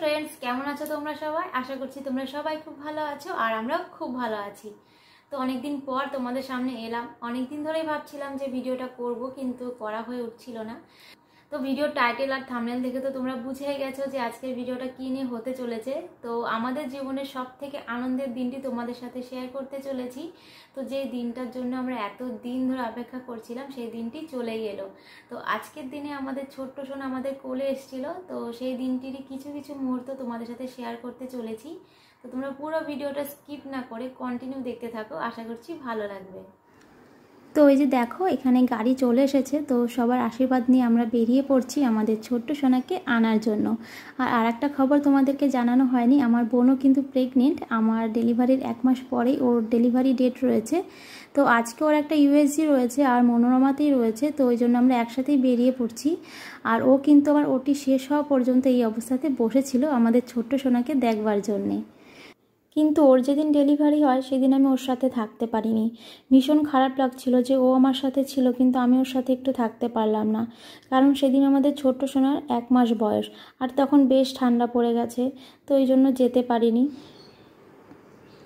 Friends, কেমন আছো তোমরা সবাই? আশা করছি তোমরা সবাই খুব ভালো আছো আর আমরাও খুব ভালো আছি। তো অনেকদিন পর তোমাদের সামনে এলাম। অনেকদিন ধরেই ভাবছিলাম যে ভিডিওটা করব, কিন্তু করা হয়ে উঠছিল না। তো ভিডিও টাইটেল আর থাম্বনেল দেখে তো তোমরা বুঝেই গেছো যে আজকের ভিডিওটা কী নিয়ে হতে চলেছে। তো আমাদের জীবনের সব থেকে আনন্দের দিনটি তোমাদের সাথে শেয়ার করতে চলেছি। তো যে দিনটার জন্য আমরা এত দিন ধরে অপেক্ষা করছিলাম, সেই দিনটি চলেই এলো। তো আজকের দিনে আমাদের ছোট্ট সোনা আমাদের কোলে এসেছিল। তো সেই দিনটিরই কিছু কিছু মুহূর্ত তোমাদের সাথে শেয়ার করতে চলেছি। তো তোমরা পুরো ভিডিওটা স্কিপ না করে কন্টিনিউ দেখতে থাকো, আশা করছি ভালো লাগবে। তো এই যে দেখো, এখানে গাড়ি চলে এসেছে। তো সবার আশীর্বাদ নিয়ে আমরা বেরিয়ে পড়ছি আমাদের ছোট্ট সোনাকে আনার জন্য। আর একটা খবর তোমাদেরকে জানানো হয়নি, আমার বোনও কিন্তু প্রেগনেন্ট। আমার ডেলিভারির 1 মাস পরেই ওর ডেলিভারি ডেট রয়েছে। তো আজকে ওর একটা ইউএসজি রয়েছে আর মনোরমাতেই রয়েছে। তো ওই জন্য আমরা একসাথেই বেরিয়ে পড়ছি। আর ও কিন্তু আমার ওটি শেষ হওয়া পর্যন্ত এই অবস্থাতে বসেছিল আমাদের ছোট্ট সোনাকে দেখবার জন্যে। কিন্তু ওর যেদিন ডেলিভারি হয় সেদিন আমি ওর সাথে থাকতে পারিনি। ভীষণ খারাপ লাগছিল যে ও আমার সাথে ছিল কিন্তু আমি ওর সাথে একটু থাকতে পারলাম না। কারণ সেদিন আমাদের ছোট্ট সোনার 1 মাস বয়স আর তখন বেশ ঠান্ডা পড়ে গেছে। তো এই জন্য যেতে পারিনি।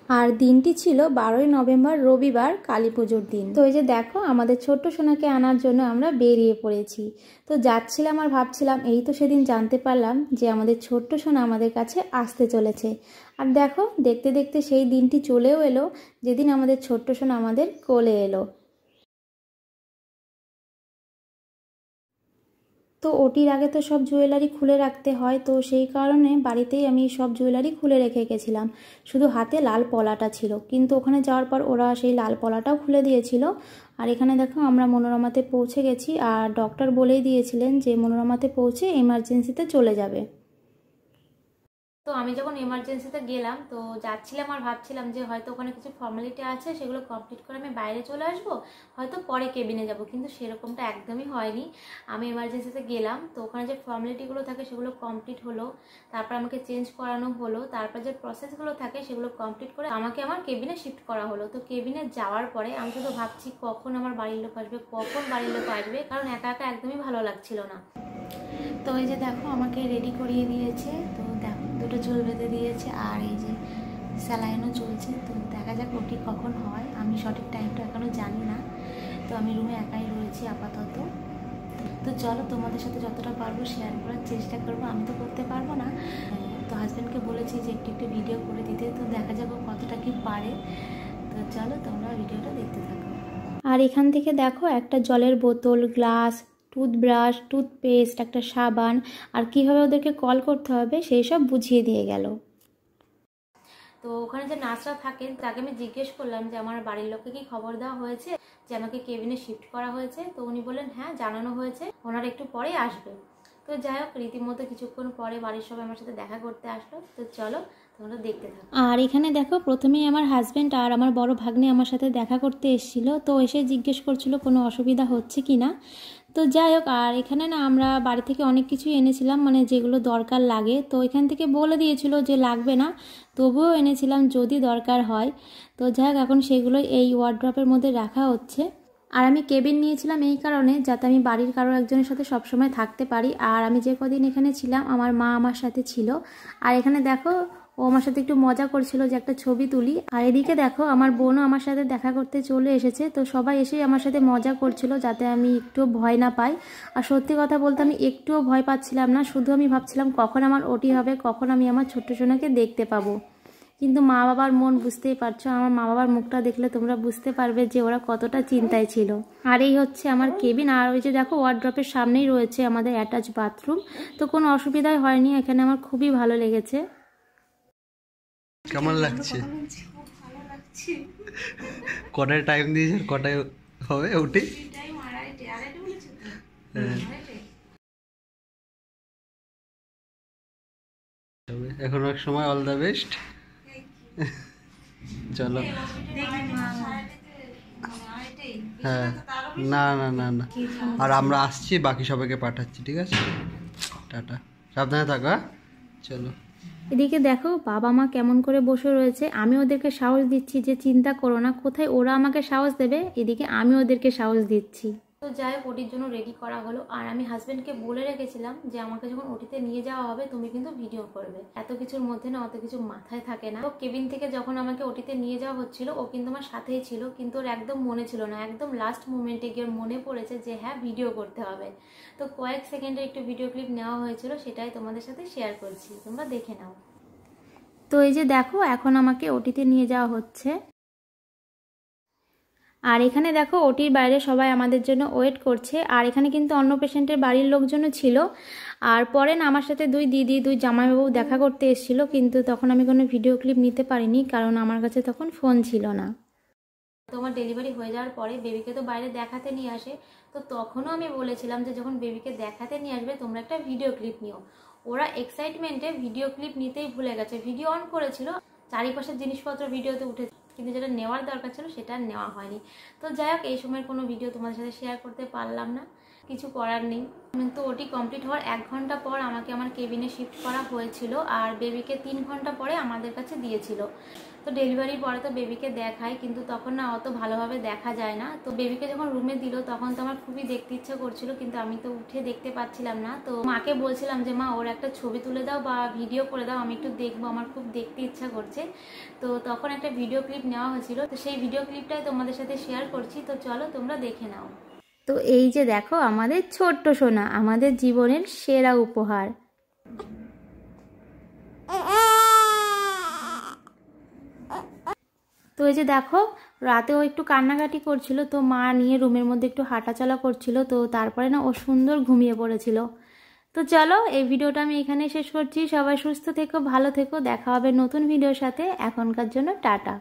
আর দিনটি ছিল 12ই নভেম্বর, রবিবার, কালী পুজোর দিন। তো এই যে দেখো, আমাদের ছোট্ট সোনাকে আনার জন্য আমরা বেরিয়ে পড়েছি। তো যাচ্ছিলাম আর ভাবছিলাম, এই তো সেদিন জানতে পারলাম যে আমাদের ছোট্ট সোনা আমাদের কাছে আসতে চলেছে। আর দেখো, দেখতে দেখতে সেই দিনটি চলেও এলো যেদিন আমাদের ছোট্ট সোনা আমাদের কোলে এলো। তো ওটির আগে তো সব জুয়েলারি খুলে রাখতে হয়, তো সেই কারণে বাড়িতেই আমি সব জুয়েলারি খুলে রেখে গেছিলাম। শুধু হাতে লাল পলাটা ছিল, কিন্তু ওখানে যাওয়ার পর ওরা সেই লাল পলাটাও খুলে দিয়েছিল। আর এখানে দেখো, আমরা মনোরমাতে পৌঁছে গেছি। আর ডক্টর বলেই দিয়েছিলেন যে মনোরমাতে পৌঁছে এমার্জেন্সিতে চলে যাবে। তো আমি যখন এমার্জেন্সিতে গেলাম, তো যাচ্ছিলাম আর ভাবছিলাম যে হয়তো ওখানে কিছু ফর্মালিটি আছে, সেগুলো কমপ্লিট করে আমি বাইরে চলে আসবো, হয়তো পরে কেবিনে যাব। কিন্তু সেরকমটা একদমই হয়নি। আমি এমার্জেন্সিতে গেলাম, তো ওখানে যে ফর্মালিটিগুলো থাকে সেগুলো কমপ্লিট হলো। তারপর আমাকে চেঞ্জ করানো হলো। তারপর যে প্রসেসগুলো থাকে সেগুলো কমপ্লিট করে আমাকে আমার কেবিনে শিফট করা হলো। তো কেবিনে যাওয়ার পরে আমি শুধু ভাবছি কখন আমার বাড়ির লোক আসবে, কখন বাড়ির লোক আসবে, কারণ একা একা একদমই ভালো লাগছিল না। তো এই যে দেখো, আমাকে রেডি করিয়ে দিয়েছে। তো দেখো, দুটো চুল বেঁধে দিয়েছে আর এই যে স্যালাইনও চলছে। তো দেখা যাক ওটি কখন হয়, আমি সঠিক টাইমটা এখনও জানি না। তো আমি রুমে একাই রয়েছি আপাতত। তো চলো, তোমাদের সাথে যতটা পারবো শেয়ার করার চেষ্টা করবো। আমি তো করতে পারবো না। তো হাজব্যান্ডকে বলেছি যে একটু একটু ভিডিও করে দিতে। তো দেখা যাক কতটা কি পারে। তো চলো, তোমরা ভিডিওটা দেখতে থাকো। আর এখান থেকে দেখো, একটা জলের বোতল, গ্লাস, টুথব্রাশ, টুথপেস্ট, একটা সাবান আর কীভাবে ওদেরকে কল করতে হবে সেই সব বুঝিয়ে দিয়ে গেল। তো ওখানে যে নার্সরা থাকেন তাকে আমি জিজ্ঞেস করলাম যে আমার বাড়ির লোককে কি খবর দেওয়া হয়েছে যে আমাকে কেবিনে শিফট করা হয়েছে। তো উনি বললেন হ্যাঁ, জানানো হয়েছে, ওনারা একটু পরে আসবে। তো যাই হোক, রীতিমতো কিছুক্ষণ পরে বাড়ির সবাই আমার সাথে দেখা করতে আসলো। তো চলো, তোমরা দেখতে থাকো। আর এখানে দেখো, প্রথমেই আমার হাজব্যান্ড আর আমার বড় ভাগ্নে আমার সাথে দেখা করতে এসেছিল। তো এসে জিজ্ঞেস করছিল কোনো অসুবিধা হচ্ছে কি না। তো যাই হোক, আর এখানে না আমরা বাড়ি থেকে অনেক কিছুই এনেছিলাম, মানে যেগুলো দরকার লাগে। তো এখান থেকে বলে দিয়েছিল যে লাগবে না, তবুও এনেছিলাম যদি দরকার হয়। তো যাই হোক, এখন সেগুলোই এই ওয়ার্ড্রপের মধ্যে রাখা হচ্ছে। আর আমি কেবিন নিয়েছিলাম এই কারণে, যাতে আমি বাড়ির কারো একজনের সাথে সবসময় থাকতে পারি। আর আমি যে কদিন এখানে ছিলাম, আমার মা আমার সাথে ছিল। আর এখানে দেখো, ও আমার সাথে একটু মজা করছিল যে একটা ছবি তুলি। আর এদিকে দেখো, আমার বোনও আমার সাথে দেখা করতে চলে এসেছে। তো সবাই এসেই আমার সাথে মজা করছিল যাতে আমি একটুও ভয় না পাই। আর সত্যি কথা বলতে আমি একটুও ভয় পাচ্ছিলাম না, শুধু আমি ভাবছিলাম কখন আমার ওটি হবে, কখন আমি আমার ছোট্ট সোনাকে দেখতে পাবো। কিন্তু মা বাবার মন বুঝতেই পারছো, আমার মা বাবার মুখটা দেখলে তোমরা বুঝতে পারবে যে ওরা কতটা চিন্তায় ছিল। আর এই হচ্ছে আমার কেবিন। আর ওই যে দেখো, ওয়ার্ড্রপের সামনেই রয়েছে আমাদের অ্যাটাচ বাথরুম। তো কোনো অসুবিধাই হয়নি, এখানে আমার খুবই ভালো লেগেছে। কেমন লাগছে? কটায় টাইম দিয়েছে, কটায় হবে ওটি? এখন এক সময়। All the best. চলো। হ্যাঁ, না না না না, আর আমরা আসছি, বাকি সবাইকে পাঠাচ্ছি, ঠিক আছে? টাটা, সাবধানে থাকো। চলো। এদিকে দেখো, বাবা মা কেমন করে বসে রয়েছে। আমি ওদেরকে সাহস দিচ্ছি যে চিন্তা করো না, কোথায় ওরা আমাকে সাহস দেবে, এদিকে আমি ওদেরকে সাহস দিচ্ছি। তো তো যাই হোক ওটির জন্য রেডি করা হলো। আর আমি হাজব্যান্ডকে বলে রেখেছিলাম যে আমাকে যখন ওটিতে নিয়ে যাওয়া হবে তুমি কিন্তু ভিডিও করবে। এত কিছুর মধ্যে না অত কিছু মাথায় থাকে না। তো কেবিন থেকে যখন আমাকে ওটিতে নিয়ে যাওয়া হচ্ছিল ও কিন্তু আমার সাথেই ছিল, কিন্তু ওর একদম মনে ছিল না। একদম লাস্ট মোমেন্টে গিয়ে মনে পড়েছে যে হ্যাঁ ভিডিও করতে হবে। তো কয়েক সেকেন্ডের একটু ভিডিও ক্লিপ নেওয়া হয়েছিল, সেটাই তোমাদের সাথে শেয়ার করছি, তোমরা দেখে নাও। তো এই যে দেখো এখন আমাকে ওটিতে নিয়ে যাওয়া হচ্ছে। আর এখানে দেখো ওটির বাইরে সবাই আমাদের জন্য ওয়েট করছে। আর এখানে কিন্তু অন্য পেশেন্টের বাড়ির লোকজনও ছিল। আর পরে না আমার সাথে দুই দিদি দুই জামাইবাবু দেখা করতে এসেছিলো, কিন্তু তখন আমি কোনো ভিডিও ক্লিপ নিতে পারিনি, কারণ আমার কাছে তখন ফোন ছিল না। তোমার ডেলিভারি হয়ে যাওয়ার পরে বেবিকে তো বাইরে দেখাতে নিয়ে আসে, তো তখনও আমি বলেছিলাম যে যখন বেবিকে দেখাতে নিয়ে আসবে তোমরা একটা ভিডিও ক্লিপ নিও। ওরা এক্সাইটমেন্টে ভিডিও ক্লিপ নিতেই ভুলে গেছে। ভিডিও অন করেছিল, চারিপাশের জিনিসপত্র ভিডিওতে উঠে, কিন্তু যেটা নেওয়ার দরকার ছিল সেটা নেওয়া হয়নি। তো যাই হোক এই সময়ের কোনো ভিডিও তোমাদের সাথে শেয়ার করতে পারলাম না, কিছু করার নেই। কিন্তু ওটি কমপ্লিট হওয়ার 1 ঘন্টা পর আমাকে আমার কেবিনে শিফট করা হয়েছিল, আর বেবিকে 3 ঘন্টা পরে আমাদের কাছে দিয়েছিল। তো ডেলিভারির পরে তো বেবিকে দেখায়, কিন্তু তখন না অত ভালোভাবে দেখা যায় না। তো বেবিকে যখন রুমে দিল তখন তো আমার খুবই দেখতে ইচ্ছা করছিল, কিন্তু আমি তো উঠে দেখতে পাচ্ছিলাম না। তো মাকে বলছিলাম যে মা ওর একটা ছবি তুলে দাও বা ভিডিও করে দাও, আমি একটু দেখবো, আমার খুব দেখতে ইচ্ছা করছে। তো তখন একটা ভিডিও ক্লিপ নেওয়া হয়েছিল, তো সেই ভিডিও ক্লিপটাই তোমাদের সাথে শেয়ার করছি। তো চলো তোমরা দেখে নাও। তো এই যে দেখো আমাদের ছোট্ট সোনা, আমাদের জীবনের সেরা উপহার। তো এই যে দেখো রাতেও একটু কান্নাকাটি করছিল, তো মা নিয়ে রুমের মধ্যে একটু হাঁটাচলা করছিল, তো তারপরে না ও সুন্দর ঘুমিয়ে পড়েছিল। তো চলো এই ভিডিওটা আমি এখানে শেষ করছি। সবাই সুস্থ থেকো, ভালো থেকো, দেখা হবে নতুন ভিডিওর সাথে। এখনকার জন্য টাটা।